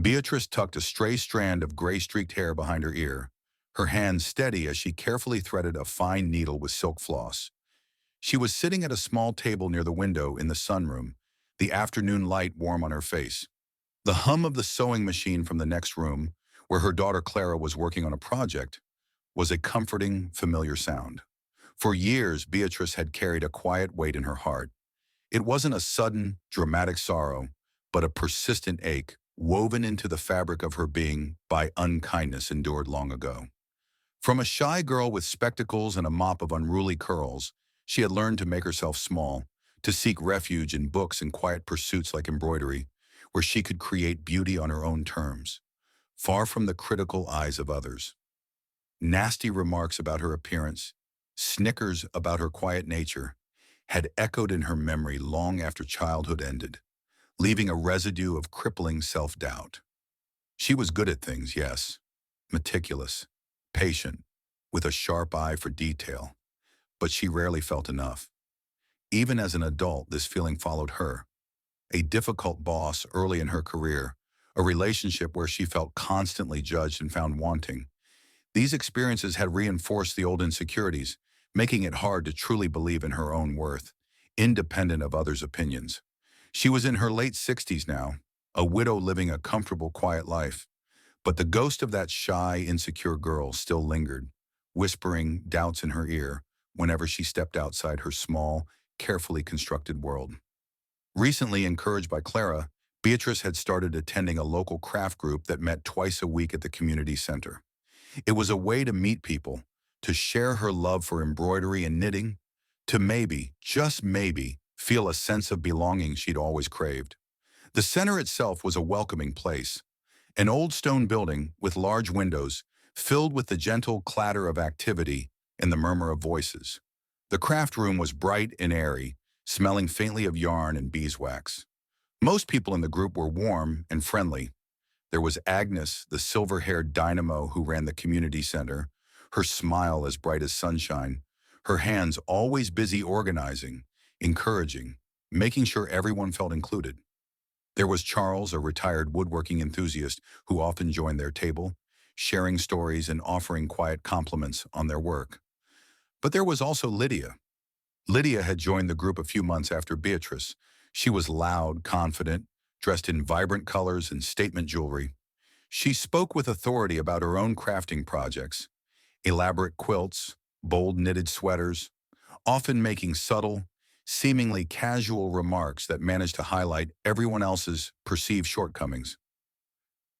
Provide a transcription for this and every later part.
Beatrice tucked a stray strand of gray-streaked hair behind her ear, her hand steady as she carefully threaded a fine needle with silk floss. She was sitting at a small table near the window in the sunroom, the afternoon light warm on her face. The hum of the sewing machine from the next room, where her daughter Clara was working on a project, was a comforting, familiar sound. For years, Beatrice had carried a quiet weight in her heart. It wasn't a sudden, dramatic sorrow, but a persistent ache, woven into the fabric of her being by unkindness endured long ago. From a shy girl with spectacles and a mop of unruly curls, she had learned to make herself small, to seek refuge in books and quiet pursuits like embroidery, where she could create beauty on her own terms, far from the critical eyes of others. Nasty remarks about her appearance, snickers about her quiet nature, had echoed in her memory long after childhood ended, leaving a residue of crippling self-doubt. She was good at things, yes, meticulous, patient, with a sharp eye for detail, but she rarely felt enough. Even as an adult, this feeling followed her. A difficult boss early in her career, a relationship where she felt constantly judged and found wanting. These experiences had reinforced the old insecurities, making it hard to truly believe in her own worth, independent of others' opinions. She was in her late 60s now, a widow living a comfortable, quiet life. But the ghost of that shy, insecure girl still lingered, whispering doubts in her ear whenever she stepped outside her small, carefully constructed world. Recently encouraged by Clara, Beatrice had started attending a local craft group that met twice a week at the community center. It was a way to meet people, to share her love for embroidery and knitting, to maybe, just maybe, feel a sense of belonging she'd always craved. The center itself was a welcoming place, an old stone building with large windows, filled with the gentle clatter of activity and the murmur of voices. The craft room was bright and airy, smelling faintly of yarn and beeswax. Most people in the group were warm and friendly. There was Agnes, the silver-haired dynamo who ran the community center, her smile as bright as sunshine, her hands always busy organizing, encouraging, making sure everyone felt included. There was Charles, a retired woodworking enthusiast who often joined their table, sharing stories and offering quiet compliments on their work. But there was also Lydia. Lydia had joined the group a few months after Beatrice. She was loud, confident, dressed in vibrant colors and statement jewelry. She spoke with authority about her own crafting projects, elaborate quilts, bold knitted sweaters, often making subtle, seemingly casual remarks that managed to highlight everyone else's perceived shortcomings.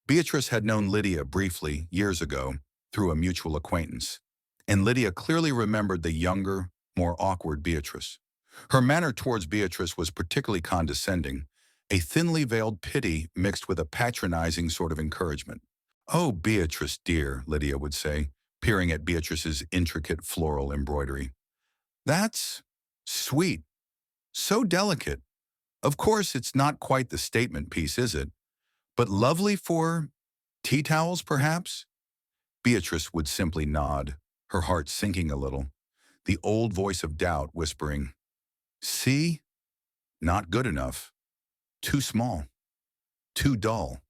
Beatrice had known Lydia briefly, years ago, through a mutual acquaintance, and Lydia clearly remembered the younger, more awkward Beatrice. Her manner towards Beatrice was particularly condescending, a thinly veiled pity mixed with a patronizing sort of encouragement. "Oh, Beatrice, dear," Lydia would say, peering at Beatrice's intricate floral embroidery. "That's sweet. So delicate. Of course, it's not quite the statement piece, is it? But lovely for tea towels, perhaps?" Beatrice would simply nod, her heart sinking a little, the old voice of doubt whispering, "See? Not good enough. Too small. Too dull."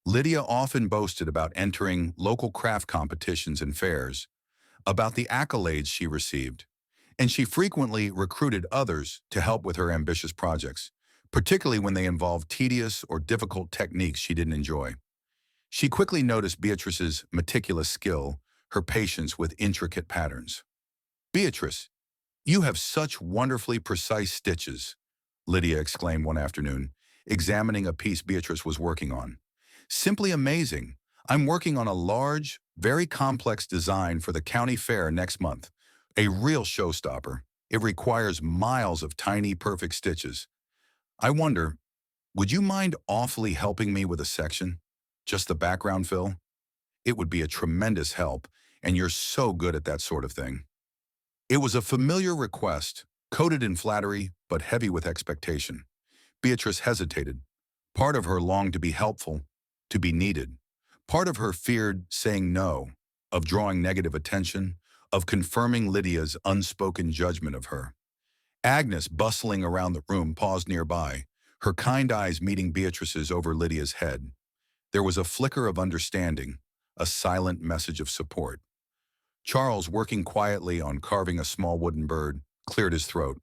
Lydia often boasted about entering local craft competitions and fairs, about the accolades she received, and she frequently recruited others to help with her ambitious projects, particularly when they involved tedious or difficult techniques she didn't enjoy. She quickly noticed Beatrice's meticulous skill, her patience with intricate patterns. "Beatrice, you have such wonderfully precise stitches," Lydia exclaimed one afternoon, examining a piece Beatrice was working on. "Simply amazing. I'm working on a large, very complex design for the county fair next month. A real showstopper. It requires miles of tiny, perfect stitches. I wonder, would you mind awfully helping me with a section? Just the background fill? It would be a tremendous help, and you're so good at that sort of thing." It was a familiar request, coated in flattery, but heavy with expectation. Beatrice hesitated. Part of her longed to be helpful, to be needed. Part of her feared saying no, of drawing negative attention, of confirming Lydia's unspoken judgment of her. Agnes, bustling around the room, paused nearby, her kind eyes meeting Beatrice's over Lydia's head. There was a flicker of understanding, a silent message of support. Charles, working quietly on carving a small wooden bird, cleared his throat.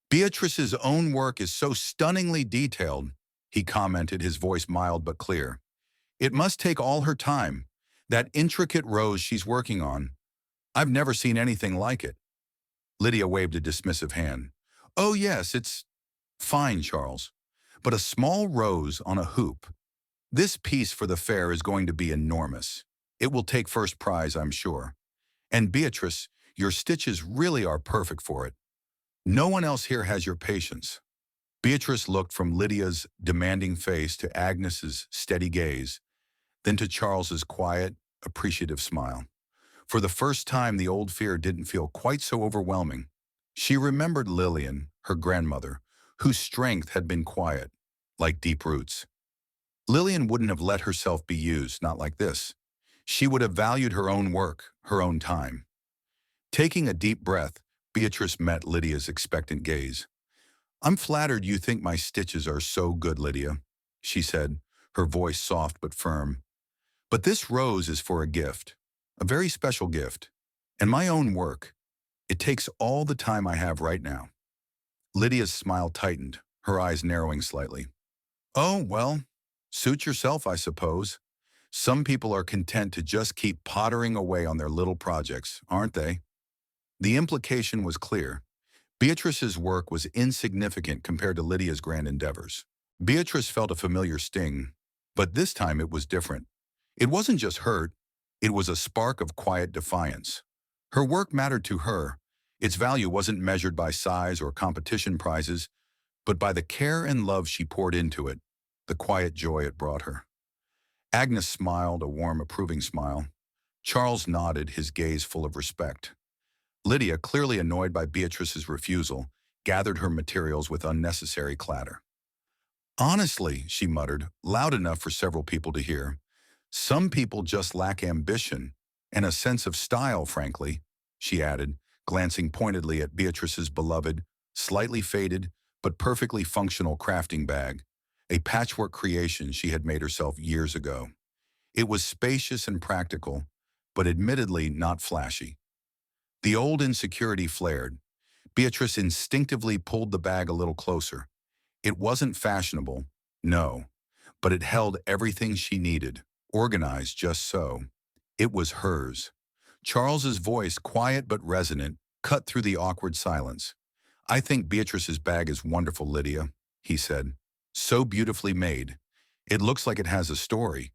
Beatrice's own work is so stunningly detailed, he commented, his voice mild but clear. It must take all her time. That intricate rose she's working on. I've never seen anything like it. Lydia waved a dismissive hand. Oh yes, it's fine, Charles. But a small rose on a hoop. This piece for the fair is going to be enormous. It will take first prize, I'm sure. And Beatrice, your stitches really are perfect for it. No one else here has your patience. Beatrice looked from Lydia's demanding face to Agnes's steady gaze, then to Charles's quiet, appreciative smile. For the first time, the old fear didn't feel quite so overwhelming. She remembered Lillian, her grandmother, whose strength had been quiet, like deep roots. Lillian wouldn't have let herself be used, not like this. She would have valued her own work, her own time. Taking a deep breath, Beatrice met Lydia's expectant gaze. I'm flattered you think my stitches are so good, Lydia, she said, her voice soft but firm. But this rose is for a gift, a very special gift, and my own work. It takes all the time I have right now. Lydia's smile tightened, her eyes narrowing slightly. Oh, well, suit yourself, I suppose. Some people are content to just keep pottering away on their little projects, aren't they? The implication was clear. Beatrice's work was insignificant compared to Lydia's grand endeavors. Beatrice felt a familiar sting, but this time it was different. It wasn't just hurt, it was a spark of quiet defiance. Her work mattered to her. Its value wasn't measured by size or competition prizes, but by the care and love she poured into it, the quiet joy it brought her. Agnes smiled, a warm, approving smile. Charles nodded, his gaze full of respect. Lydia, clearly annoyed by Beatrice's refusal, gathered her materials with unnecessary clatter. Honestly, she muttered, loud enough for several people to hear, some people just lack ambition and a sense of style, frankly, she added, glancing pointedly at Beatrice's beloved, slightly faded, but perfectly functional crafting bag, a patchwork creation she had made herself years ago. It was spacious and practical, but admittedly not flashy. The old insecurity flared. Beatrice instinctively pulled the bag a little closer. It wasn't fashionable, no, but it held everything she needed, organized just so. It was hers. Charles's voice, quiet but resonant, cut through the awkward silence. I think Beatrice's bag is wonderful, Lydia, he said. So beautifully made. It looks like it has a story.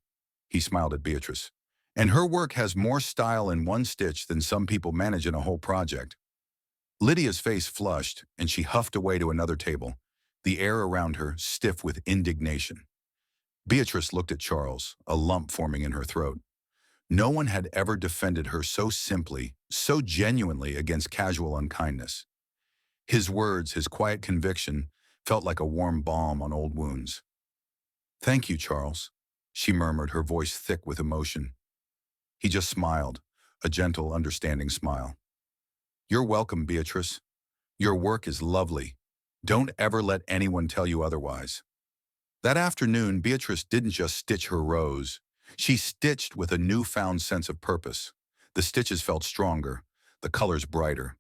He smiled at Beatrice. And her work has more style in one stitch than some people manage in a whole project. Lydia's face flushed, and she huffed away to another table, the air around her stiff with indignation. Beatrice looked at Charles, a lump forming in her throat. No one had ever defended her so simply, so genuinely against casual unkindness. His words, his quiet conviction, felt like a warm balm on old wounds. Thank you, Charles, she murmured, her voice thick with emotion. He just smiled, a gentle, understanding smile. You're welcome, Beatrice. Your work is lovely. Don't ever let anyone tell you otherwise. That afternoon, Beatrice didn't just stitch her rose. She stitched with a newfound sense of purpose. The stitches felt stronger, the colors brighter.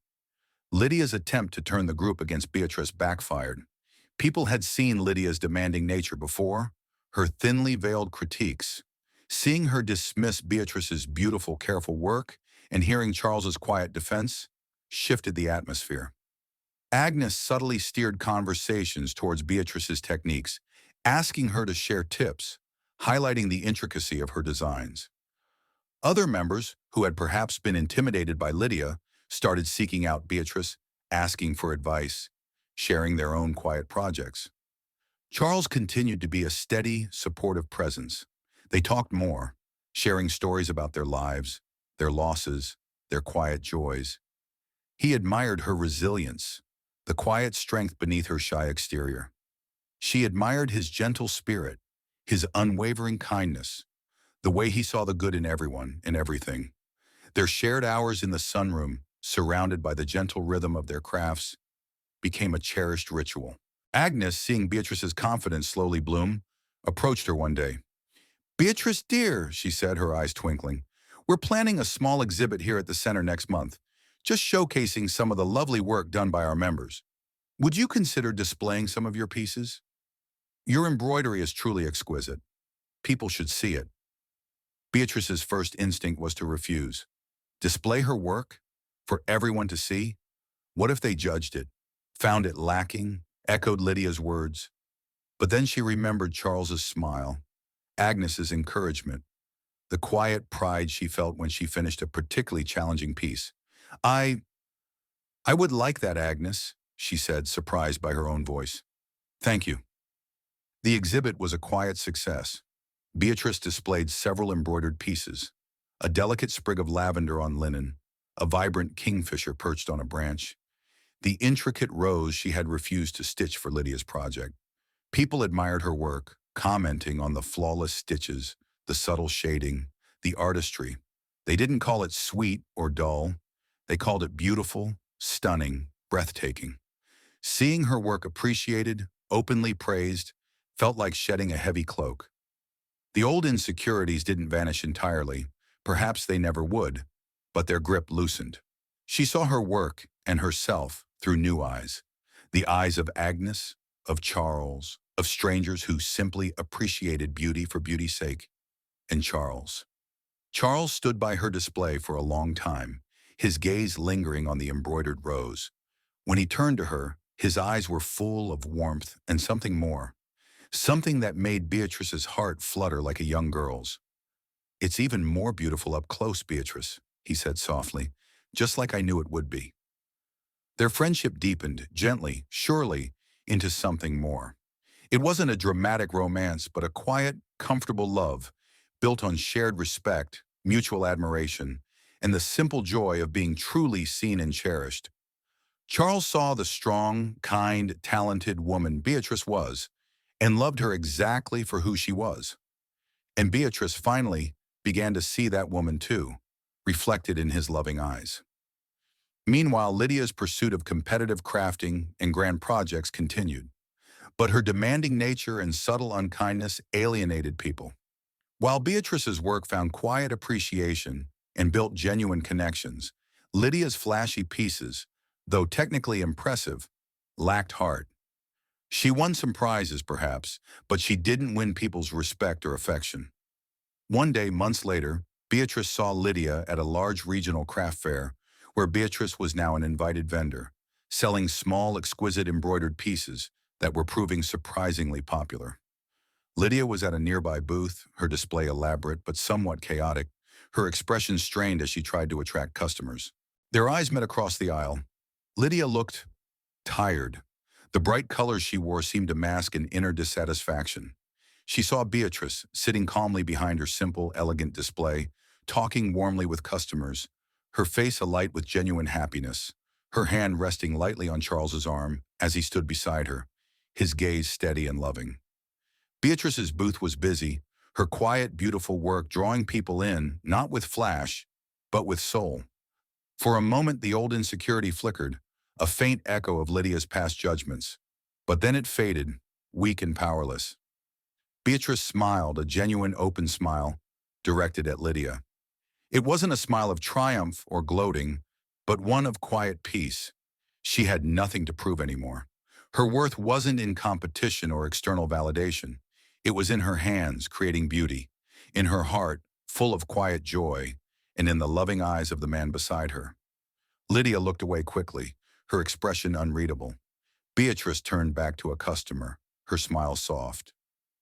Lydia's attempt to turn the group against Beatrice backfired. People had seen Lydia's demanding nature before, her thinly veiled critiques. Seeing her dismiss Beatrice's beautiful, careful work and hearing Charles's quiet defense shifted the atmosphere. Agnes subtly steered conversations towards Beatrice's techniques, asking her to share tips, highlighting the intricacy of her designs. Other members, who had perhaps been intimidated by Lydia, started seeking out Beatrice, asking for advice, sharing their own quiet projects. Charles continued to be a steady, supportive presence. They talked more, sharing stories about their lives, their losses, their quiet joys. He admired her resilience, the quiet strength beneath her shy exterior. She admired his gentle spirit, his unwavering kindness, the way he saw the good in everyone and everything. Their shared hours in the sunroom, surrounded by the gentle rhythm of their crafts, became a cherished ritual. Agnes, seeing Beatrice's confidence slowly bloom, approached her one day. Beatrice, dear, she said, her eyes twinkling, we're planning a small exhibit here at the center next month, just showcasing some of the lovely work done by our members. Would you consider displaying some of your pieces? Your embroidery is truly exquisite. People should see it. Beatrice's first instinct was to refuse. Display her work? For everyone to see? What if they judged it? Found it lacking? Echoed Lydia's words. But then she remembered Charles's smile, Agnes's encouragement, the quiet pride she felt when she finished a particularly challenging piece. I, I would like that, Agnes, she said, surprised by her own voice. Thank you. The exhibit was a quiet success. Beatrice displayed several embroidered pieces, a delicate sprig of lavender on linen, a vibrant kingfisher perched on a branch, the intricate rose she had refused to stitch for Lydia's project. People admired her work, commenting on the flawless stitches, the subtle shading, the artistry. They didn't call it sweet or dull. They called it beautiful, stunning, breathtaking. Seeing her work appreciated, openly praised, felt like shedding a heavy cloak. The old insecurities didn't vanish entirely. Perhaps they never would, but their grip loosened. She saw her work and herself through new eyes. The eyes of Agnes, of Charles, of strangers who simply appreciated beauty for beauty's sake. And Charles. Charles stood by her display for a long time, his gaze lingering on the embroidered rose. When he turned to her, his eyes were full of warmth and something more, something that made Beatrice's heart flutter like a young girl's. It's even more beautiful up close, Beatrice, he said softly, just like I knew it would be. Their friendship deepened, gently, surely, into something more. It wasn't a dramatic romance, but a quiet, comfortable love, built on shared respect, mutual admiration, and the simple joy of being truly seen and cherished. Charles saw the strong, kind, talented woman Beatrice was, and loved her exactly for who she was. And Beatrice finally began to see that woman too, reflected in his loving eyes. Meanwhile, Lydia's pursuit of competitive crafting and grand projects continued, but her demanding nature and subtle unkindness alienated people. While Beatrice's work found quiet appreciation and built genuine connections, Lydia's flashy pieces, though technically impressive, lacked heart. She won some prizes, perhaps, but she didn't win people's respect or affection. One day, months later, Beatrice saw Lydia at a large regional craft fair, where Beatrice was now an invited vendor, selling small, exquisite embroidered pieces that were proving surprisingly popular. Lydia was at a nearby booth, her display elaborate but somewhat chaotic, her expression strained as she tried to attract customers. Their eyes met across the aisle. Lydia looked tired. The bright colors she wore seemed to mask an inner dissatisfaction. She saw Beatrice, sitting calmly behind her simple, elegant display, talking warmly with customers, her face alight with genuine happiness, her hand resting lightly on Charles's arm as he stood beside her, his gaze steady and loving. Beatrice's booth was busy, her quiet, beautiful work drawing people in, not with flash, but with soul. For a moment, the old insecurity flickered, a faint echo of Lydia's past judgments. But then it faded, weak and powerless. Beatrice smiled, a genuine open smile, directed at Lydia. It wasn't a smile of triumph or gloating, but one of quiet peace. She had nothing to prove anymore. Her worth wasn't in competition or external validation. It was in her hands, creating beauty, in her heart, full of quiet joy, and in the loving eyes of the man beside her. Lydia looked away quickly, her expression unreadable. Beatrice turned back to a customer, her smile soft.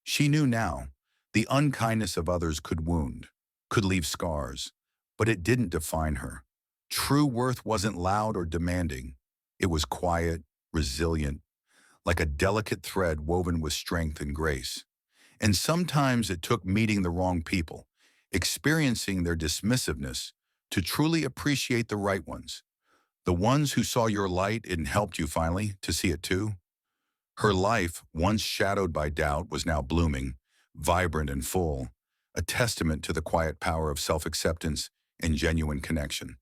She knew now, the unkindness of others could wound, could leave scars, but it didn't define her. True worth wasn't loud or demanding. It was quiet, resilient, like a delicate thread woven with strength and grace. And sometimes it took meeting the wrong people, experiencing their dismissiveness, to truly appreciate the right ones. The ones who saw your light and helped you finally to see it too. Her life, once shadowed by doubt, was now blooming, vibrant and full, a testament to the quiet power of self-acceptance and genuine connection.